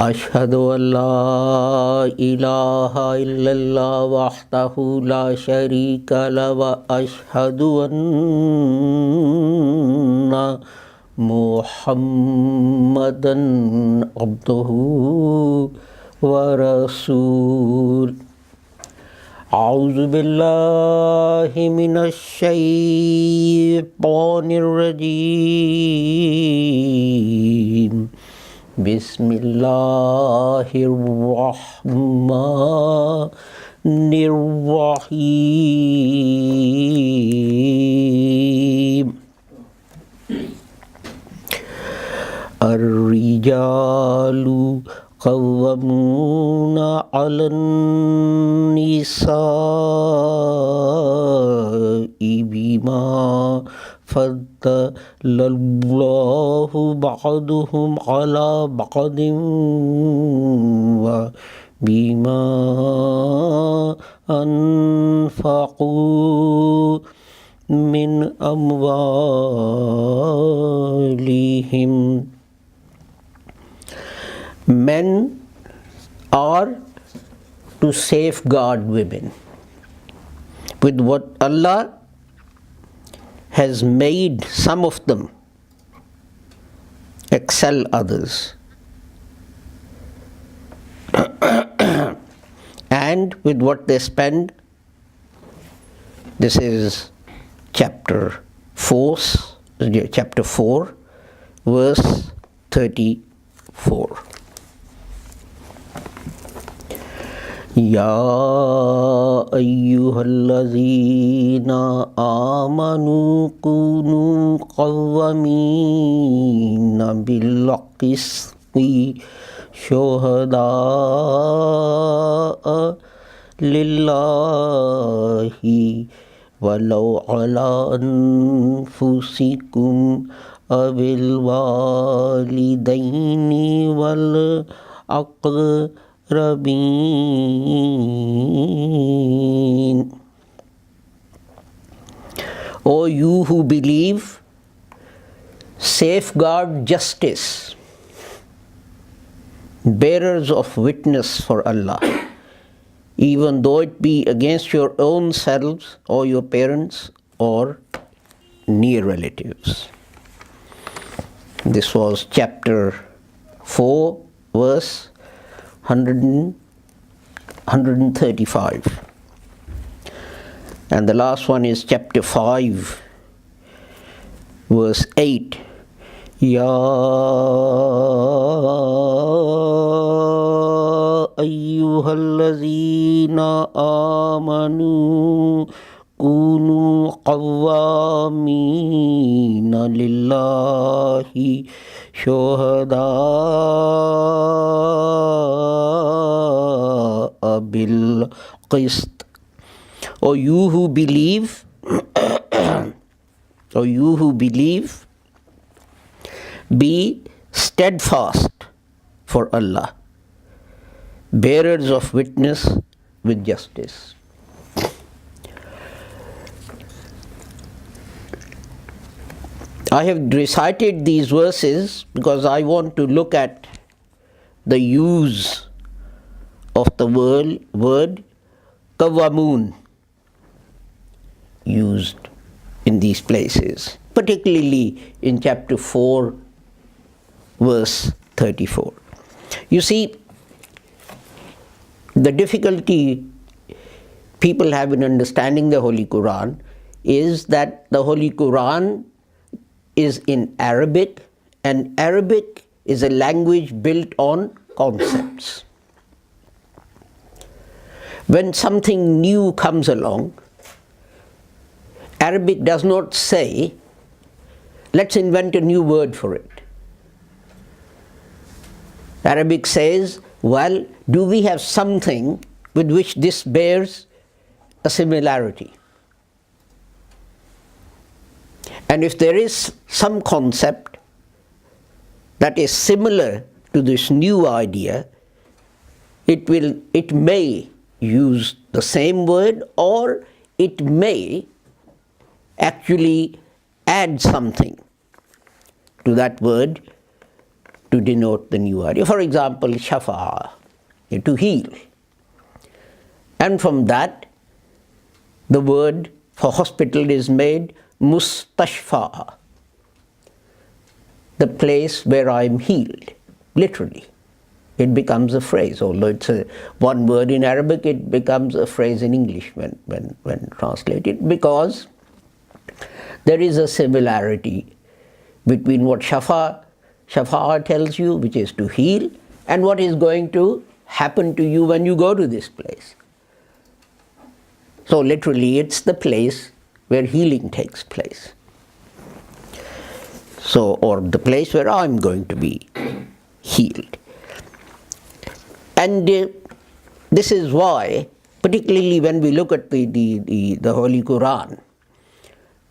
أشهد أن لا إله إلا الله وحده لا شريك له وأشهد أن محمدا عبده ورسوله. أعوذ بالله من الشيطان الرجيم. بسم الله الرحمن الرحيم. الرجال قوامون على النساء بما فضل الله بعضهم على بعض وبما أنفقوا من أموالهم. Men are to safeguard women with what Allah has made some of them excel others, and with what they spend. This is chapter 4, verse 34. يا أيها الذين آمنوا كونوا قوامين بالقسط شهداء لله ولو على أنفسكم أو الوالدين والأقربين. O you who believe, safeguard justice, bearers of witness for Allah, even though it be against your own selves or your parents or near relatives. This was chapter 4, verse 135. And the last one is chapter 5, verse 8. Ya ayyuhallazina amanu kunu qawwamina lillahi shuhada'a bil qist. O you who believe, be steadfast for Allah, bearers of witness with justice. I have recited these verses because I want to look at the use of the word Qawamun used in these places, particularly in chapter 4, verse 34. You see, the difficulty people have in understanding the Holy Quran is that the Holy Quran is in Arabic, and Arabic is a language built on concepts. When something new comes along, Arabic does not say, let's invent a new word for it. Arabic says, well, do we have something with which this bears a similarity? And if there is some concept that is similar to this new idea, it may use the same word, or it may actually add something to that word to denote the new idea. For example, shafa'a, to heal. And from that, the word for hospital is made mustashfa'a, the place where I am healed, literally. It becomes a phrase. Although it's one word in Arabic, it becomes a phrase in English when translated, because there is a similarity between what shafa'a tells you, which is to heal, and what is going to happen to you when you go to this place. So literally, it's the place where healing takes place. So, or the place where I'm going to be healed. And this is why, particularly when we look at the Holy Quran,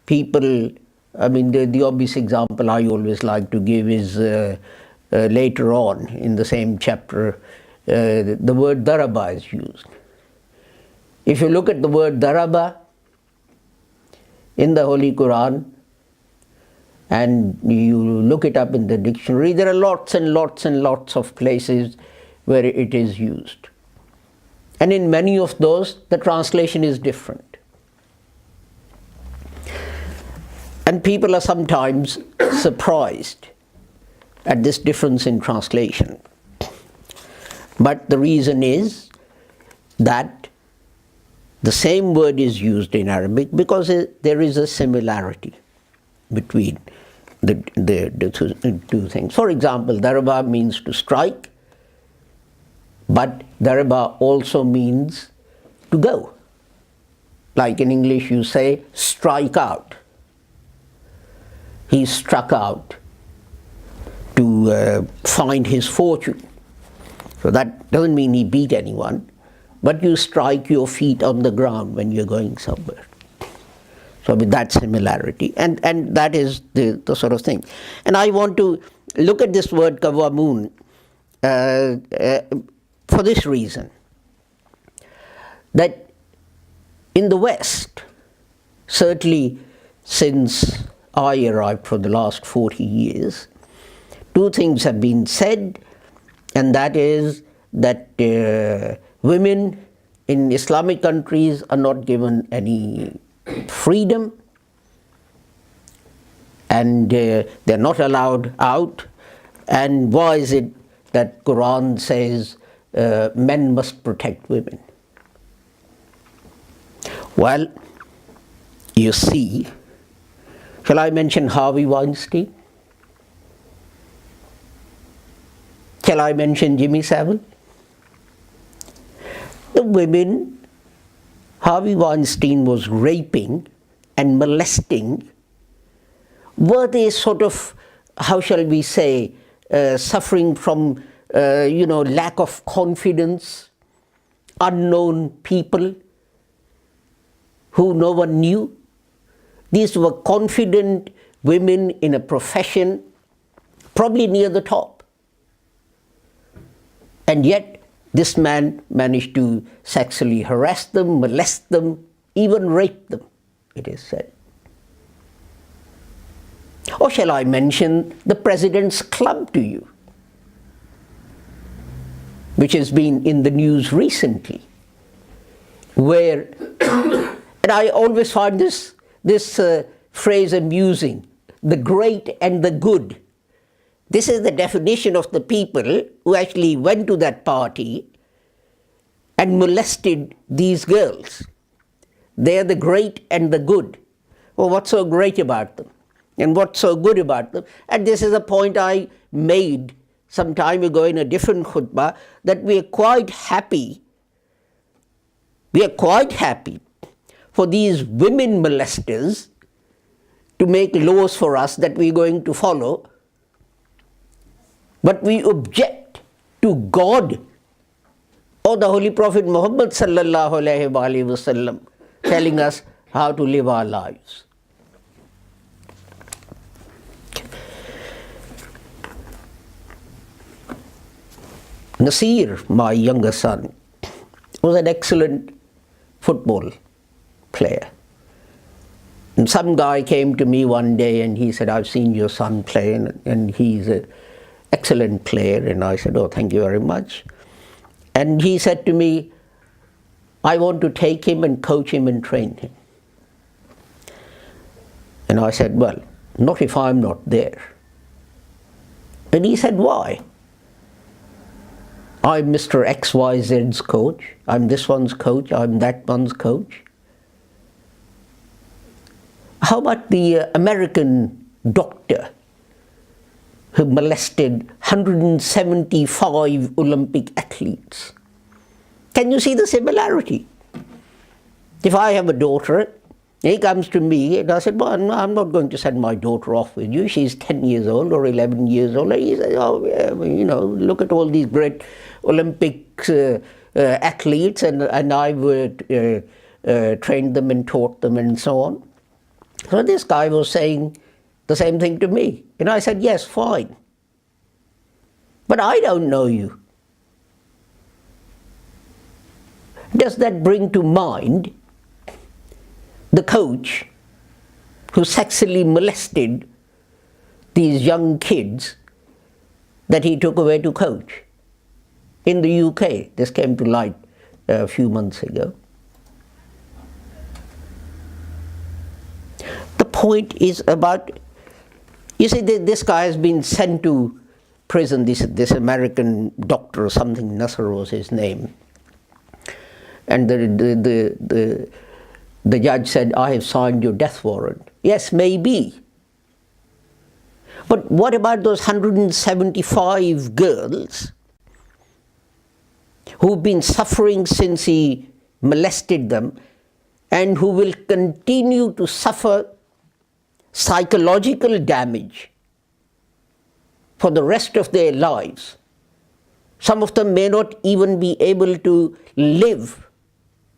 people, I mean, the obvious example I always like to give is later on in the same chapter, the word daraba is used. If you look at the word daraba in the Holy Quran, and you look it up in the dictionary, there are lots and lots and lots of places where it is used. And in many of those, the translation is different. And people are sometimes surprised at this difference in translation. But the reason is that the same word is used in Arabic because there is a similarity between the two things. For example, daraba means to strike, but daraba also means to go. Like in English you say, strike out. He struck out to find his fortune. So that doesn't mean he beat anyone, but you strike your feet on the ground when you're going somewhere. So with that similarity, and that is the sort of thing. And I want to look at this word kawamun for this reason, that in the West, certainly since I arrived for the last 40 years, two things have been said, and that is that women in Islamic countries are not given any freedom, and they're not allowed out. And why is it that Quran says men must protect women? Well, you see, shall I mention Harvey Weinstein? Shall I mention Jimmy Savile? The women Harvey Weinstein was raping and molesting, were they sort of, how shall we say, suffering from, lack of confidence, unknown people who no one knew? These were confident women in a profession, probably near the top. And yet, this man managed to sexually harass them, molest them, even rape them, it is said. Or shall I mention the President's Club to you, which has been in the news recently, where, and I always find this phrase amusing, the great and the good. This is the definition of the people who actually went to that party and molested these girls. They are the great and the good. Well, what's so great about them? And what's so good about them? And this is a point I made some time ago in a different khutbah, that we are quite happy for these women molesters to make laws for us that we're going to follow. But we object to God or the Holy Prophet Muhammad sallallahu alaihi wasallam telling us how to live our lives. Nasir, my younger son, was an excellent football player. And some guy came to me one day and he said, I've seen your son play, and he's excellent player. And I said, oh, thank you very much. And he said to me, I want to take him and coach him and train him. And I said, well, not if I'm not there. And he said, why? I'm Mr. XYZ's coach. I'm this one's coach. I'm that one's coach. How about the American doctor who molested 175 Olympic athletes? Can you see the similarity? If I have a daughter, he comes to me and I said, well, no, I'm not going to send my daughter off with you. She's 10 years old or 11 years old. And he says, oh, yeah, you know, look at all these great Olympic athletes, and I've trained them and taught them and so on. So this guy was saying the same thing to me. And I said, yes, fine. But I don't know you. Does that bring to mind the coach who sexually molested these young kids that he took away to coach in the UK? This came to light a few months ago. The point is about, you see, this guy has been sent to prison, this American doctor or something, Nasser was his name. And the judge said, I have signed your death warrant. Yes, maybe. But what about those 175 girls who've been suffering since he molested them and who will continue to suffer psychological damage for the rest of their lives? Some of them may not even be able to live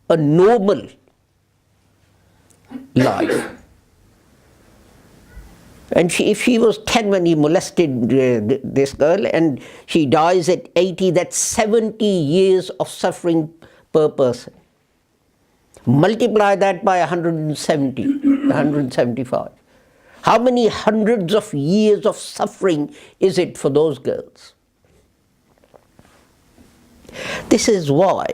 a normal life. And if she was 10 when he molested this girl and she dies at 80, that's 70 years of suffering per person. Multiply that by 170, 175. How many hundreds of years of suffering is it for those girls? This is why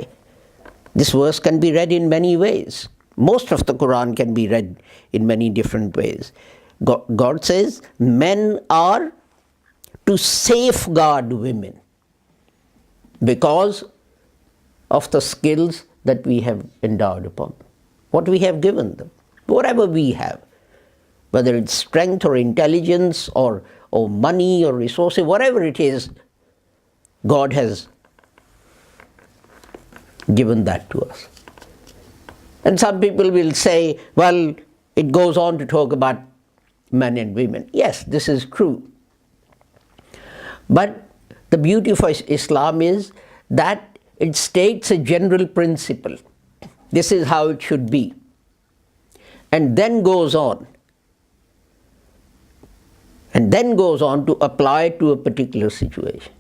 this verse can be read in many ways. Most of the Quran can be read in many different ways. God says men are to safeguard women because of the skills that we have endowed upon them, what we have given them, whatever we have, whether it's strength or intelligence or money or resources, whatever it is, God has given that to us. And some people will say, well, it goes on to talk about men and women. Yes, this is true. But the beauty of Islam is that it states a general principle. This is how it should be. And then goes on. And then goes on to apply it to a particular situation.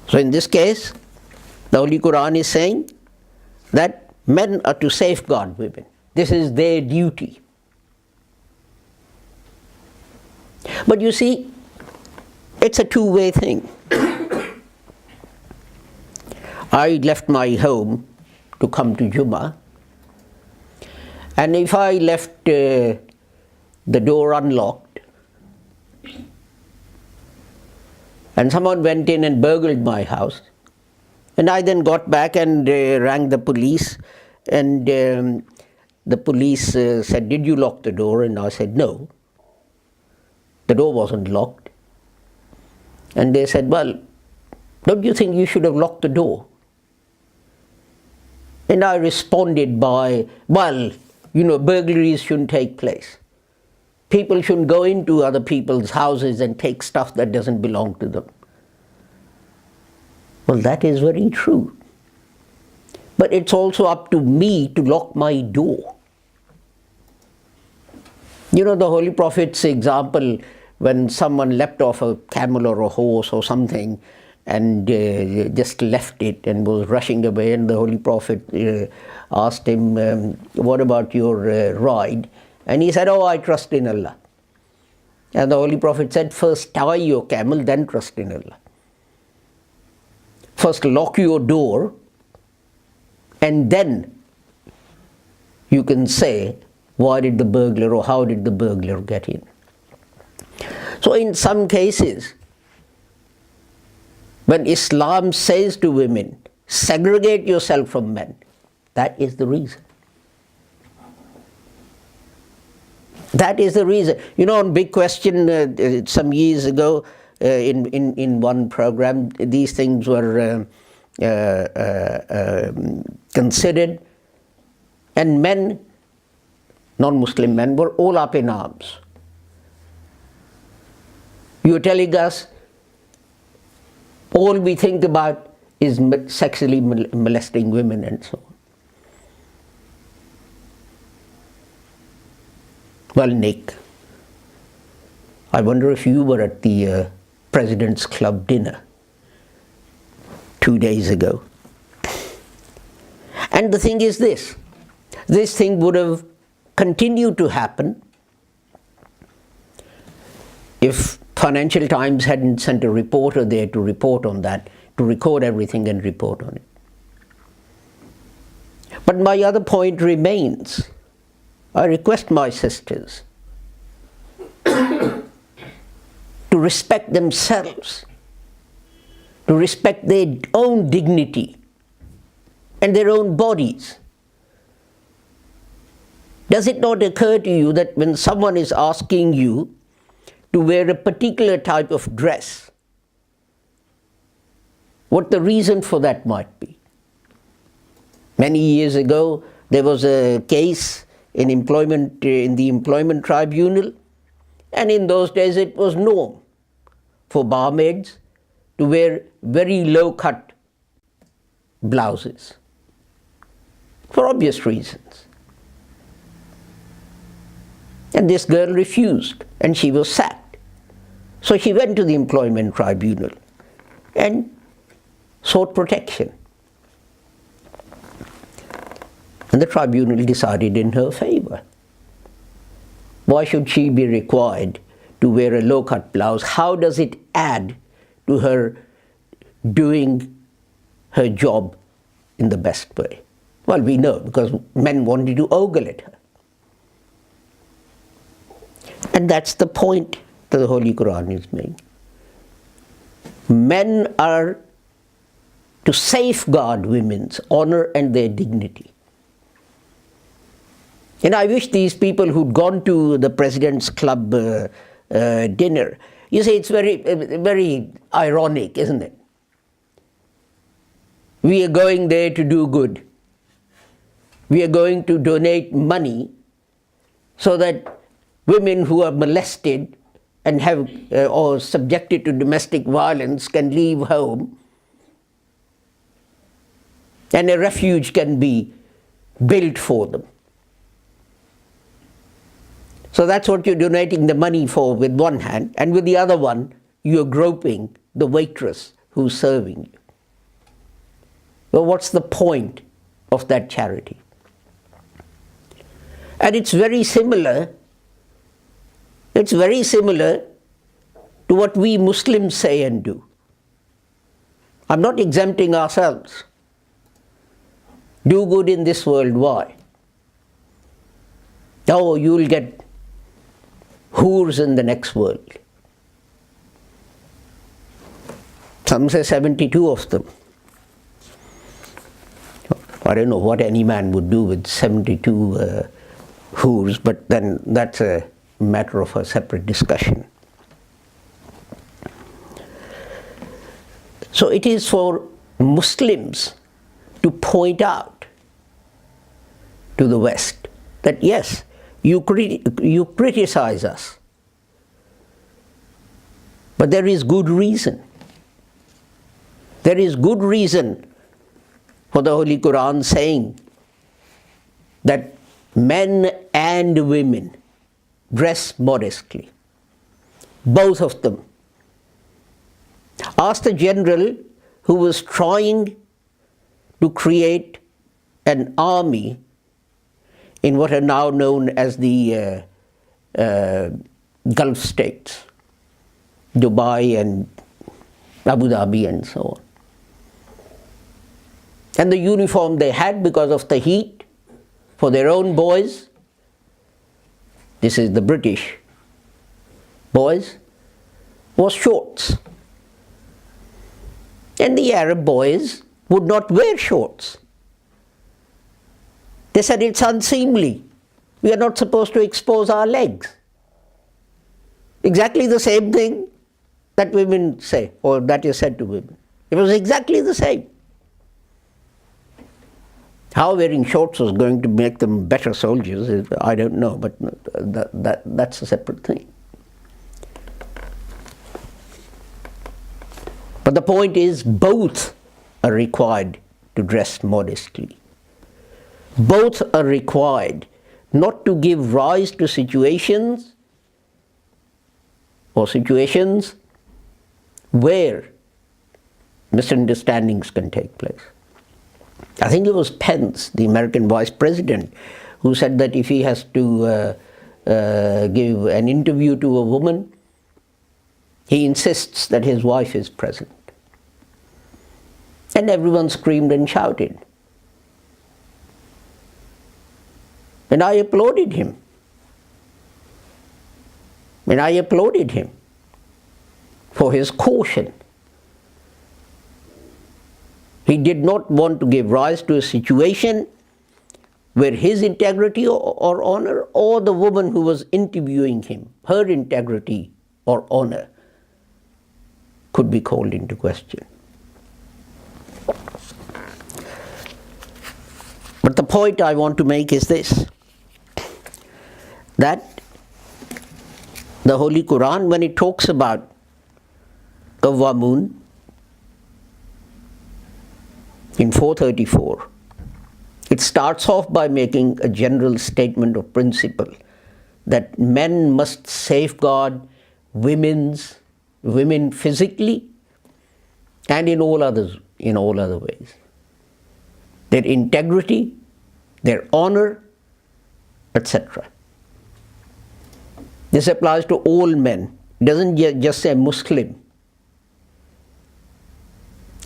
So in this case, the Holy Quran is saying that men are to safeguard women. This is their duty. But you see, it's a two-way thing. I left my home to come to Jummah, and if I left the door unlocked and someone went in and burgled my house, and I then got back and rang the police, and the police said, did you lock the door? And I said, no. The door wasn't locked. And they said, well, don't you think you should have locked the door? And I responded by, well, you know, burglaries shouldn't take place. People shouldn't go into other people's houses and take stuff that doesn't belong to them. Well, that is very true. But it's also up to me to lock my door. You know, the Holy Prophet's example, when someone leapt off a camel or a horse or something and just left it and was rushing away, and the Holy Prophet asked him, what about your ride? And he said, oh, I trust in Allah. And the Holy Prophet said, first tie your camel, then trust in Allah. First lock your door, and then you can say, why did the burglar or how did the burglar get in? So in some cases, when Islam says to women, segregate yourself from men, that is the reason. That is the reason. You know, on Big Question some years ago, in one program, these things were considered, and men, non-Muslim men, were all up in arms. You are telling us all we think about is sexually molesting women and so on. Well, Nick, I wonder if you were at the President's Club dinner 2 days ago. And the thing is this thing would have continued to happen if Financial Times hadn't sent a reporter there to report on that, to record everything and report on it. But my other point remains. I request my sisters to respect themselves, to respect their own dignity and their own bodies. Does it not occur to you that when someone is asking you to wear a particular type of dress, what the reason for that might be? Many years ago, there was a case in the employment tribunal, and in those days it was norm for barmaids to wear very low-cut blouses for obvious reasons. And this girl refused, and she was sacked. So she went to the employment tribunal and sought protection. And the tribunal decided in her favor. Why should she be required to wear a low-cut blouse? How does it add to her doing her job in the best way? Well, we know, because men wanted to ogle at her. And that's the point that the Holy Quran is making. Men are to safeguard women's honor and their dignity. And I wish these people who'd gone to the President's Club dinner, you say it's very ironic, isn't it? We are going there to do good. We are going to donate money so that women who are molested and have or subjected to domestic violence can leave home, and a refuge can be built for them. So that's what you're donating the money for with one hand, and with the other one, you're groping the waitress who's serving you. Well, what's the point of that charity? And it's very similar to what we Muslims say and do. I'm not exempting ourselves. Do good in this world, why? Oh, you'll get whores in the next world. Some say 72 of them. I don't know what any man would do with 72 whores, but then that's a matter of a separate discussion. So it is for Muslims to point out to the West that yes, you criticize us, but there is good reason. There is good reason for the Holy Quran saying that men and women dress modestly, both of them. Ask the general who was trying to create an army in what are now known as the Gulf states, Dubai and Abu Dhabi and so on. And the uniform they had because of the heat for their own boys, this is the British boys, was shorts. And the Arab boys would not wear shorts. They said it's unseemly. We are not supposed to expose our legs. Exactly the same thing that women say, or that is said to women. It was exactly the same. How wearing shorts was going to make them better soldiers, I don't know, but that's a separate thing. But the point is, both are required to dress modestly. Both are required not to give rise to situations where misunderstandings can take place. I think it was Pence, the American Vice President, who said that if he has to give an interview to a woman, he insists that his wife is present. And everyone screamed and shouted. And I applauded him. For his caution. He did not want to give rise to a situation where his integrity or honor, or the woman who was interviewing him, her integrity or honor, could be called into question. But the point I want to make is this, that the Holy Quran, when it talks about Qawwamun in 434, it starts off by making a general statement of principle that men must safeguard women physically and in all other ways. Their integrity, their honor, etc. This applies to all men. It doesn't just say Muslim.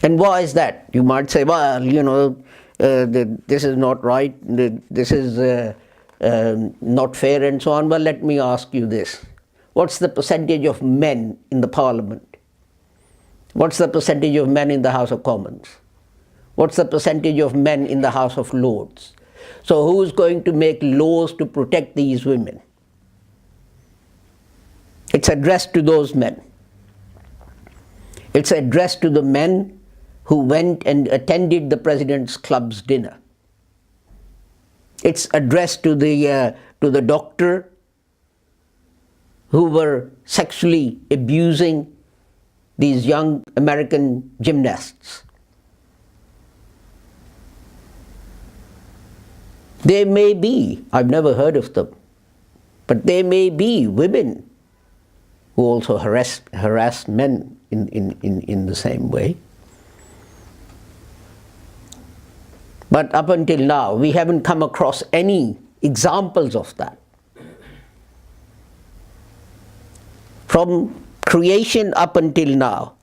And why is that? You might say, well, this is not right, this is not fair and so on. Well, let me ask you this. What's the percentage of men in the Parliament? What's the percentage of men in the House of Commons? What's the percentage of men in the House of Lords? So who's going to make laws to protect these women? It's addressed to those men. It's addressed to the men who went and attended the President's Club's dinner. It's addressed to the doctor who were sexually abusing these young American gymnasts. There may be, I've never heard of them, but there may be women who also harass men in the same way. But up until now, we haven't come across any examples of that. From creation up until now,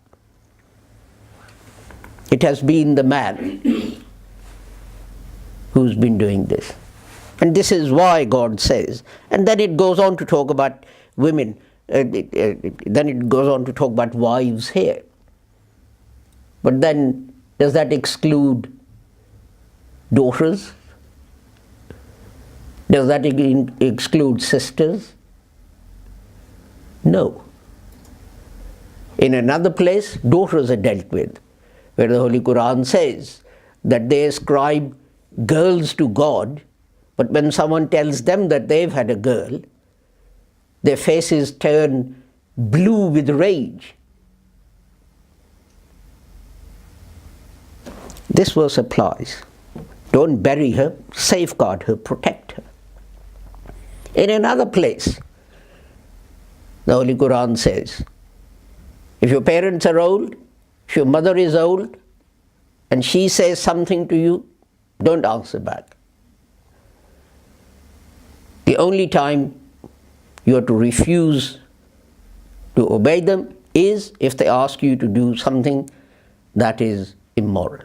it has been the man who's been doing this. And this is why God says, and then it goes on to talk about women, then it goes on to talk about wives here. But then, does that exclude daughters? Does that exclude sisters? No. In another place, daughters are dealt with, where the Holy Quran says that they ascribe girls to God, but when someone tells them that they've had a girl, their faces turn blue with rage. This verse applies. Don't bury her, safeguard her, protect her. In another place, the Holy Quran says, if your parents are old, if your mother is old, and she says something to you, don't answer back. The only time you are to refuse To obey them is if they ask you to do something that is immoral.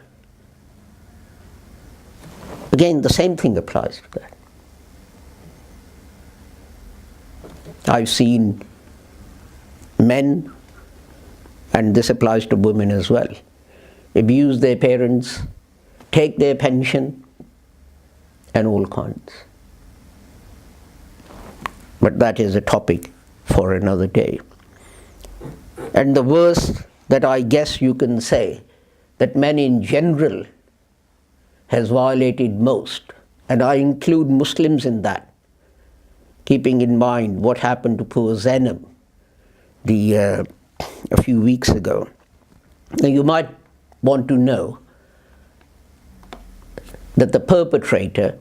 Again, the same thing applies to that. I've seen men, and this applies to women as well, abuse their parents, take their pension, and all kinds. But that is a topic for another day. And the worst that I guess you can say that men in general has violated most, and I include Muslims in that, keeping in mind what happened to poor Zainab a few weeks ago. Now you might want to know that the perpetrator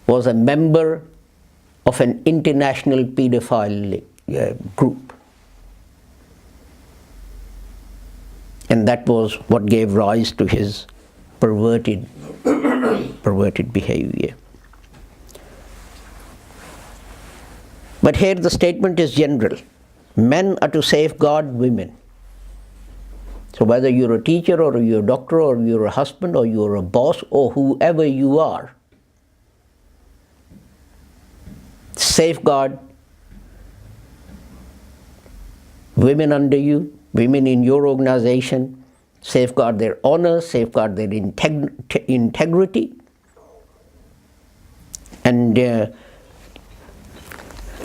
was a member of an international pedophile group. And that was what gave rise to his perverted behavior. But here the statement is general. Men are to safeguard women. So whether you're a teacher or you're a doctor or you're a husband or you're a boss or whoever you are, safeguard women under you, women in your organization, safeguard their honor, safeguard their integrity. And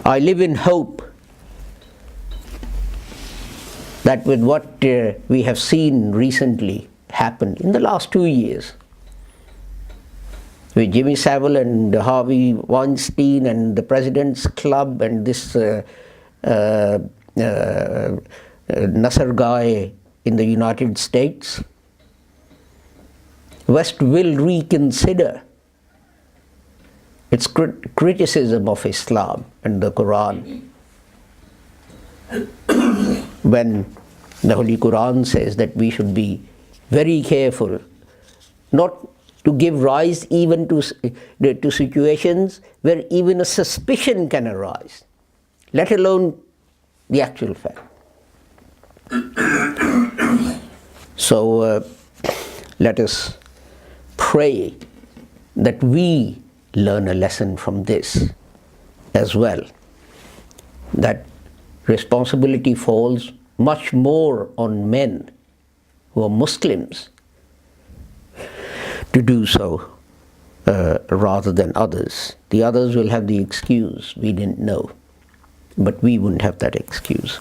I live in hope that with what we have seen recently happen in the last 2 years, with Jimmy Savile and Harvey Weinstein and the President's Club and this Nasser guy in the United States, West will reconsider its criticism of Islam and the Quran when the Holy Quran says that we should be very careful not to give rise even to situations where even a suspicion can arise, let alone the actual fact. So let us pray that we learn a lesson from this as well, that responsibility falls much more on men who are Muslims to do so rather than others. The others will have the excuse, we didn't know, but we wouldn't have that excuse.